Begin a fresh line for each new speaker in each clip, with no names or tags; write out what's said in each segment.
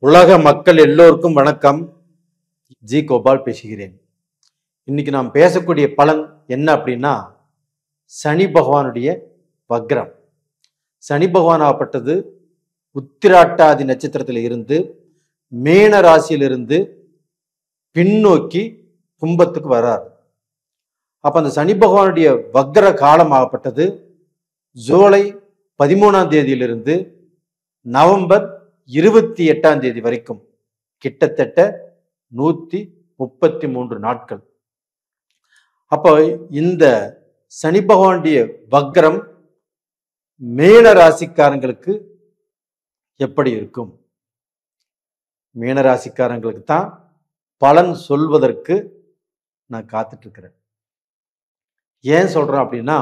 உலக மக்கள் எல்லோருக்கும் வணக்கம். ஜி கோபால் பேசுகிறேன். இன்னைக்கு நாம் பேசக்கூடிய பலன் என்ன அப்படின்னா, சனி பகவானுடைய வக்ரம். சனி பகவான் ஆகப்பட்டது உத்திராட்டாதி நட்சத்திரத்தில் இருந்து மீன ராசியிலிருந்து பின்னோக்கி கும்பத்துக்கு வரார். அப்ப அந்த சனி பகவானுடைய வக்ர காலம் ஆகப்பட்டது ஜூலை 13ஆம் தேதியிலிருந்து நவம்பர் 28ஆம் தேதி வரைக்கும், கிட்டத்தட்ட 133 நாட்கள். அப்போ இந்த சனி பகவானுடைய வக்ரம் மீன ராசிக்காரங்களுக்கு எப்படி இருக்கும்? மீன ராசிக்காரங்களுக்கு தான் பலன் சொல்வதற்கு நான் காத்துட்டு இருக்கிறேன். ஏன் சொல்றேன் அப்படின்னா,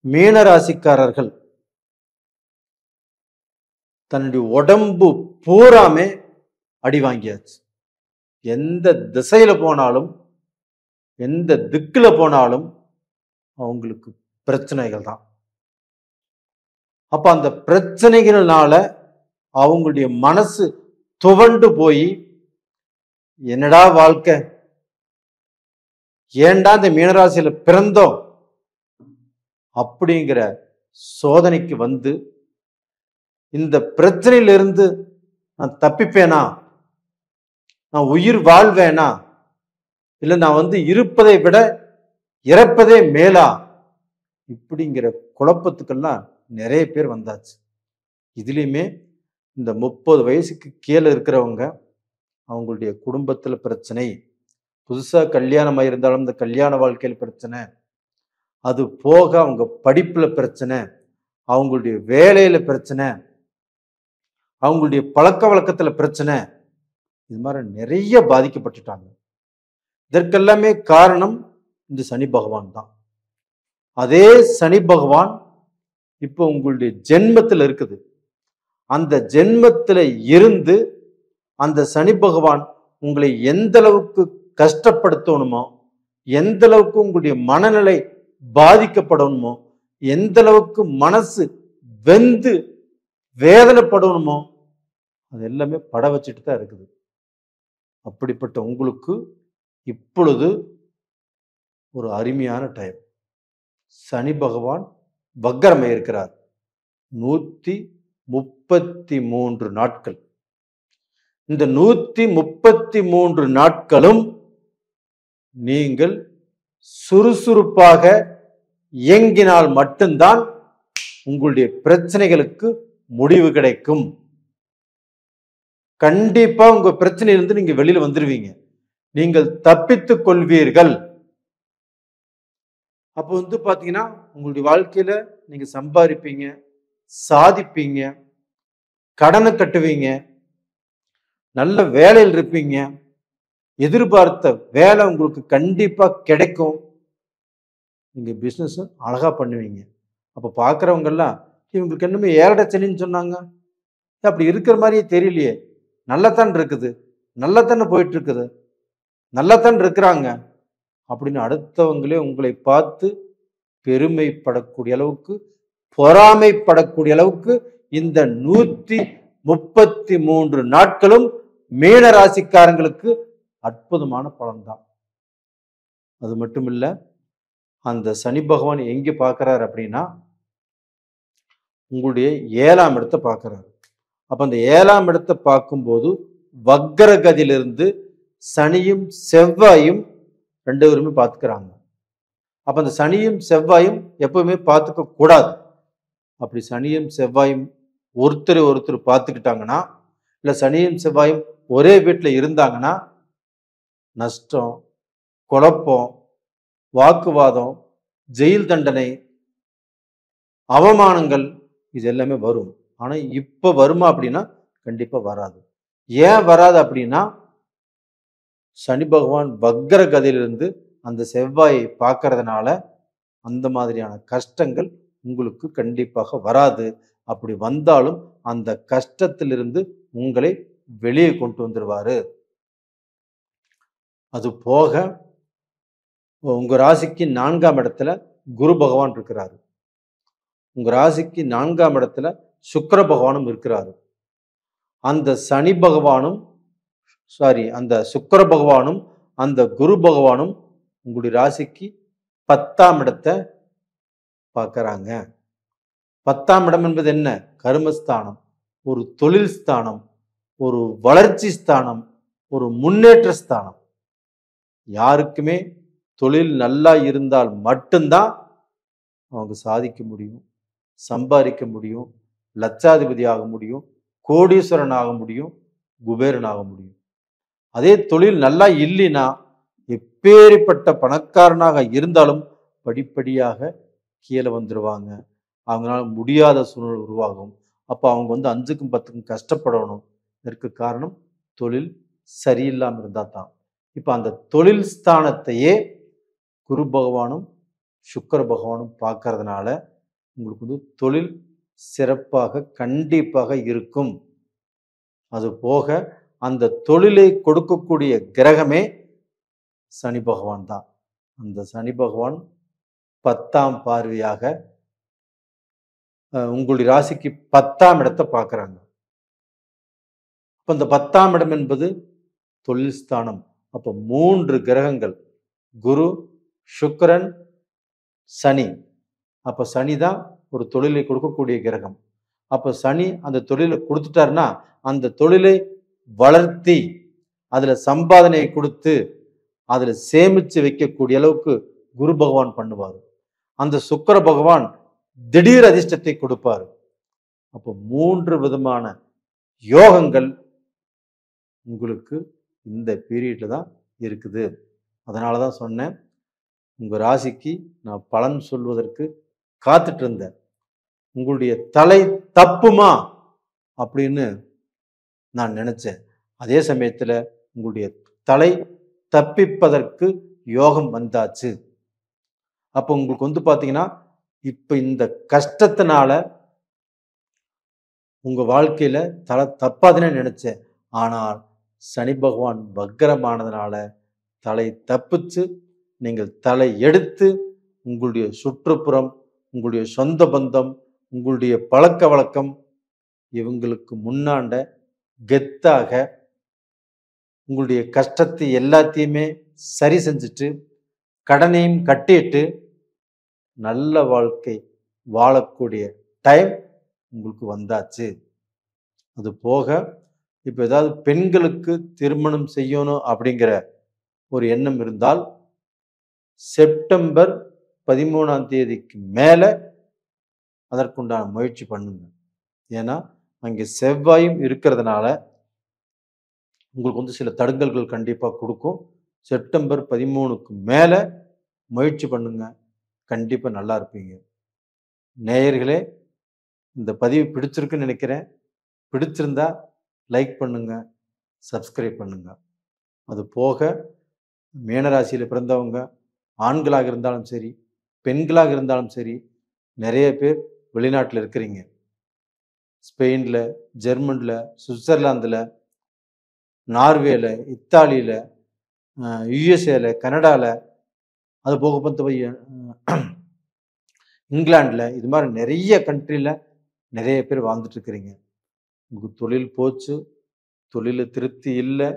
மீன ராசிக்காரர்கள் தன்னுடைய உடம்பு பூராமே அடி வாங்கியாச்சு. எந்த திசையில போனாலும், எந்த திக்குல போனாலும் அவங்களுக்கு பிரச்சனைகள் தான். அப்ப அந்த பிரச்சனைகள்னால அவங்களுடைய மனசு துவண்டு போய், என்னடா வாழ்க்கை, ஏண்டா இந்த மீனராசியில பிறந்தோம் அப்படிங்கிற சோதனைக்கு வந்து, இந்த பிரச்சனையிலிருந்து நான் தப்பிப்பேனா, நான் உயிர் வாழ்வேனா, இல்லை நான் இருப்பதை விட இறப்பதே மேலா, இப்படிங்கிற குழப்பத்துக்கெல்லாம் நிறைய பேர் வந்தாச்சு. இதுலேயுமே இந்த 30 வயசுக்கு கீழே இருக்கிறவங்க, அவங்களுடைய குடும்பத்துல பிரச்சனை, புதுசா கல்யாணம் இருந்தாலும் இந்த கல்யாண வாழ்க்கையில் பிரச்சனை, அது போக அவங்க படிப்புல பிரச்சனை, அவங்களுடைய வேலையில பிரச்சனை, அவங்களுடைய பழக்க வழக்கத்துல பிரச்சனை, இது மாதிரி நிறைய பாதிக்கப்பட்டுட்டாங்க. இதற்கெல்லாமே காரணம் இந்த சனி பகவான் தான். அதே சனி பகவான் இப்போ உங்களுடைய ஜென்மத்தில் இருக்குது. அந்த ஜென்மத்தில் இருந்து அந்த சனி பகவான் உங்களை எந்த அளவுக்கு கஷ்டப்படுத்தணுமோ, எந்த அளவுக்கு உங்களுடைய மனநிலை பாதிக்கப்படணுமோ, எந்த அளவுக்கு மனசு வெந்து வேதனைப்படணுமோ, அது எல்லாமே பட வச்சுட்டு தான் இருக்குது. அப்படிப்பட்ட உங்களுக்கு இப்பொழுது ஒரு அருமையான டைம். சனி பகவான் வக்ரமே இருக்கிறார். 133 நாட்கள். இந்த 133 நாட்களும் நீங்கள் சுறுசுறுப்பாக இயங்கினால் மட்டும்தான் உங்களுடைய பிரச்சனைகளுக்கு முடிவு கிடைக்கும். கண்டிப்பா உங்க பிரச்சனையிலிருந்து நீங்க வெளியில வந்துருவீங்க. நீங்கள் தப்பித்துக் கொள்வீர்கள். அப்போ பாத்தீங்கன்னா, உங்களுடைய வாழ்க்கையில நீங்க சம்பாதிப்பீங்க, சாதிப்பீங்க, கடனை கட்டுவீங்க, நல்ல வேலையில் இருப்பீங்க, எதிர்பார்த்த வேலை உங்களுக்கு கண்டிப்பா கிடைக்கும், நீங்க பிசினஸ் அழகா பண்ணுவீங்க. அப்ப பாக்குறவங்க எல்லாம், இவங்களுக்கு என்னமே ஏழரை சனின்னு சொன்னாங்க, அப்படி இருக்கிற மாதிரியே தெரியலையே, நல்லத்தான் இருக்குது, நல்லத்தானே போயிட்டு இருக்குது, நல்லத்தான் இருக்கிறாங்க அப்படின்னு அடுத்தவங்களே உங்களை பார்த்து பெருமைப்படக்கூடிய அளவுக்கு, பொறாமைப்படக்கூடிய அளவுக்கு இந்த 133 நாட்களும் மீன ராசிக்காரங்களுக்கு அற்புதமான பலன்தான். அது மட்டும் இல்ல, அந்த சனி பகவான் எங்க பார்க்கிறார் அப்படின்னா, உங்களுடைய 7ஆம் இடத்தை பார்க்கிறாரு. அப்ப அந்த 7ஆம் இடத்தை பார்க்கும்போது வக்ரகதியிலிருந்து சனியும் செவ்வாயும் 2 பேருமே பார்த்துக்கிறாங்க. அப்ப அந்த சனியும் செவ்வாயும் எப்பவுமே பார்த்துக்க கூடாது. அப்படி சனியும் செவ்வாயும் ஒருத்தர் பார்த்துக்கிட்டாங்கன்னா, இல்ல சனியும் செவ்வாயும் ஒரே வீட்டில் இருந்தாங்கன்னா, நஷ்டம், குழப்பம், வாக்குவாதம், ஜெயில் தண்டனை, அவமானங்கள், இது எல்லாமே வரும். ஆனா இப்ப வருமா அப்படின்னா கண்டிப்பா வராது. ஏன் வராது அப்படின்னா, சனி பகவான் வக்ர கதியிலிருந்து அந்த செவ்வாயை பார்க்கறதுனால அந்த மாதிரியான கஷ்டங்கள் உங்களுக்கு கண்டிப்பாக வராது. அப்படி வந்தாலும் அந்த கஷ்டத்திலிருந்து உங்களை வெளியே கொண்டு வந்துடுவாரு. அது போக உங்க ராசிக்கு 4ஆம் இடத்துல குரு பகவான் இருக்கிறாரு. உங்க ராசிக்கு 4ஆம் இடத்துல சுக்கிர பகவானும் இருக்கிறாரு. அந்த சனி பகவானும் அந்த சுக்கிர பகவானும் அந்த குரு பகவானும் உங்களுடைய ராசிக்கு 10ஆம் இடத்தை பார்க்கறாங்க. 10ஆம் இடம் என்பது என்ன? கர்மஸ்தானம், ஒரு தொழில் ஸ்தானம், ஒரு வளர்ச்சி ஸ்தானம், ஒரு முன்னேற்ற ஸ்தானம். யாருக்குமே தொழில் நல்லா இருந்தால் மட்டும்தான் அவங்க சாதிக்க முடியும், சம்பாதிக்க முடியும், லட்சாதிபதி ஆக முடியும், கோடீஸ்வரன் ஆக முடியும், குபேரன் ஆக முடியும். அதே தொழில் நல்லா இல்லைன்னா எப்பேற்பட்ட பணக்காரனாக இருந்தாலும் படிப்படியாக கீழே வந்துடுவாங்க. அவங்களால முடியாத சூழ்நிலை உருவாகும். அப்போ அவங்க 5க்கும் 10க்கும் கஷ்டப்படணும். இதற்கு காரணம் தொழில் சரியில்லாமல் இருந்தால் தான். இப்போ அந்த தொழில் ஸ்தானத்தையே குரு பகவானும் சுக்கிர பகவானும் பார்க்கறதுனால உங்களுக்கு தொழில் சிறப்பாக கண்டிப்பாக இருக்கும். அது போக அந்த தொழிலை கொடுக்கக்கூடிய கிரகமே சனி பகவான் தான். அந்த சனி பகவான் 10ஆம் பார்வையாக உங்களுடைய ராசிக்கு 10ஆம் இடத்தை பார்க்கறாங்க. அப்ப இந்த 10ஆம் இடம் என்பது தொழில் ஸ்தானம். அப்ப 3 கிரகங்கள் குரு, சுக்கிரன், சனி. அப்ப சனி தான் ஒரு தொழிலை கொடுக்கக்கூடிய கிரகம். அப்ப சனி அந்த தொழிலை கொடுத்துட்டாருன்னா அந்த தொழிலை வளர்த்தி அதுல சம்பாதனையை கொடுத்து அதுல சேமிச்சு வைக்கக்கூடிய அளவுக்கு குரு பகவான் பண்ணுவார். அந்த சுக்கிர பகவான் திடீர் அதிர்ஷ்டத்தை கொடுப்பார். அப்போ 3 விதமான யோகங்கள் உங்களுக்கு இந்த பீரியட்ல தான் இருக்குது. அதனாலதான் சொன்னேன், உங்க ராசிக்கு நான் பலன் சொல்வதற்கு காத்துட்டு இருந்தேன். உங்களுடைய தலை தப்புமா அப்படின்னு நான் நினைச்சேன். அதே சமயத்துல உங்களுடைய தலை தப்பிப்பதற்கு யோகம் வந்தாச்சு. அப்போ உங்களுக்கு பாத்தீங்கன்னா இப்ப இந்த கஷ்டத்தினால உங்க வாழ்க்கையில தலை தப்பாதுன்னு நினைச்சேன். ஆனால் சனி பகவான் வக்கரமானதுனால தலை தப்பிச்சு நீங்கள் தலை எடுத்து உங்களுடைய சுற்றுப்புறம், உங்களுடைய சொந்த பந்தம், உங்களுடைய பழக்க வழக்கம் இவங்களுக்கு முன்னாண்ட கெத்தாக உங்களுடைய கஷ்டத்தை எல்லாத்தையுமே சரி செஞ்சுட்டு கடனையும் கட்டிட்டு நல்ல வாழ்க்கை வாழக்கூடிய டைம் உங்களுக்கு வந்தாச்சு. அது போக இப்ப ஏதாவது பெண்களுக்கு திருமணம் செய்யணும் அப்படிங்கிற ஒரு எண்ணம் இருந்தால் செப்டம்பர் 13ஆம் தேதிக்கு மேல அதற்குண்டான முயற்சி பண்ணுங்க. ஏன்னா அங்கே செவ்வாயும் இருக்கிறதுனால உங்களுக்கு சில தடங்கல்கள் கண்டிப்பா கொடுக்கும். செப்டம்பர் 13க்கு மேல முயற்சி பண்ணுங்க, கண்டிப்பா நல்லா இருப்பீங்க. நேயர்களே, இந்த பதிவு பிடிச்சிருக்குன்னு நினைக்கிறேன். பிடிச்சிருந்தா லைக் பண்ணுங்க, சப்ஸ்கிரைப் பண்ணுங்க. அது போக மீனராசியில பிறந்தவங்க ஆண்களாக இருந்தாலும் சரி, பெண்களாக இருந்தாலும் சரி, நிறைய பேர் வெளிநாட்டில் இருக்கிறீங்க. ஸ்பெயின்ல, ஜெர்மன்ல, சுவிட்சர்லாந்துல, நார்வேல, இத்தாலியில, யுஎஸ்ஏல, கனடால, அது போக இங்கிலாந்துல, இது மாதிரி நிறைய கண்ட்ரில நிறைய பேர் வாழ்ந்துட்டு இருக்கிறீங்க. உங்களுக்கு தொழில் போச்சு, தொழில திருப்தி இல்லை,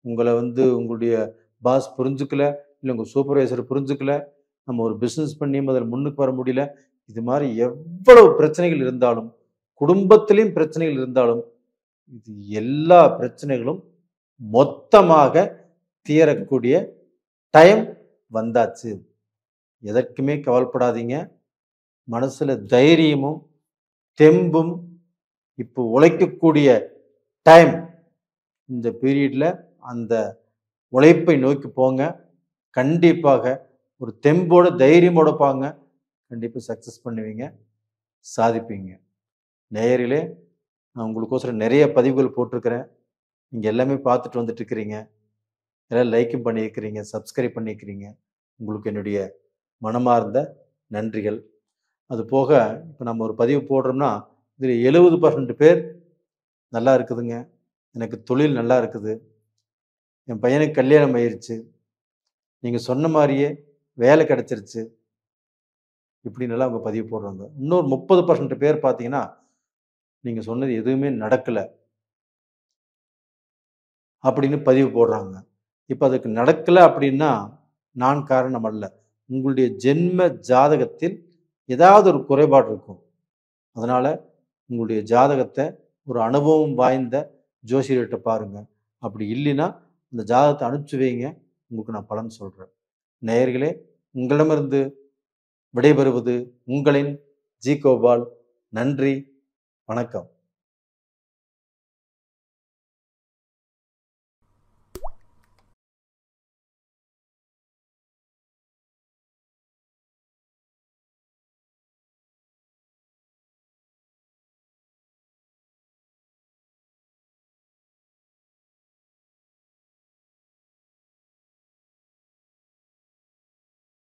உங்களை உங்களுடைய பாஸ் புரிஞ்சுக்கல, இல்லை உங்கள் சூப்பர்வைசர் புரிஞ்சுக்கல, நம்ம ஒரு பிஸ்னஸ் பண்ணியும் அதில் முன்னுக்கு வர முடியல. இது மாதிரி எவ்வளவு பிரச்சனைகள் இருந்தாலும், குடும்பத்திலையும் பிரச்சனைகள் இருந்தாலும், இது எல்லா பிரச்சனைகளும் மொத்தமாக தீரக்கூடிய டைம் வந்தாச்சு. எதற்குமே கவலைப்படாதீங்க. மனசுல தைரியமும் தெம்பும் இப்போ உழைக்கக்கூடிய டைம். இந்த பீரியட்ல அந்த உழைப்பை நோக்கி போங்க. கண்டிப்பாக ஒரு தெம்போட தைரியமோட பாங்க, கண்டிப்பா சக்சஸ் பண்ணுவீங்க, சாதிப்பீங்க. நேயர்களே, நான் உங்களுக்கோசரம் நிறைய பதிவுகள் போட்டிருக்கிறேன். நீங்க எல்லாமே பார்த்துட்டு வந்துட்டு இருக்கிறீங்க. எல்லாம் லைக்கும் பண்ணியிருக்கிறீங்க, சப்ஸ்கிரைப் பண்ணியிருக்கிறீங்க. உங்களுக்கு என்னுடைய மனமார்ந்த நன்றிகள். அது போக இப்போ நம்ம ஒரு பதிவு போடுறோம்னா இதில் 70% பேர் நல்லா இருக்குதுங்க, எனக்கு தொழில் நல்லா இருக்குது, என் பையனுக்கு கல்யாணம் ஆயிடுச்சு, நீங்கள் சொன்ன மாதிரியே வேலை கிடைச்சிருச்சு, இப்படி நல்லா அவங்க பதிவு போடுறாங்க. இன்னொரு 30% பேர் பார்த்தீங்கன்னா நீங்கள் சொன்னது எதுவுமே நடக்கலை, அப்படின்னு பதிவு போடுறாங்க. இப்போ அதுக்கு நடக்கலை அப்படின்னா நான் காரணம் அல்ல. உங்களுடைய ஜென்ம ஜாதகத்தில் ஏதாவது ஒரு குறைபாடு இருக்கும். அதனால உங்களுடைய ஜாதகத்தை ஒரு அனுபவம் வாய்ந்த ஜோசியர்கிட்ட பாருங்க. அப்படி இல்லைன்னா அந்த ஜாதகத்தை அனுப்பிச்சு வைங்க, உங்களுக்கு நான் பலன் சொல்றேன். நேயர்களே, உங்களிடமிருந்து விடைபெறுவது உங்களின் ஜி கோபால். நன்றி, வணக்கம்.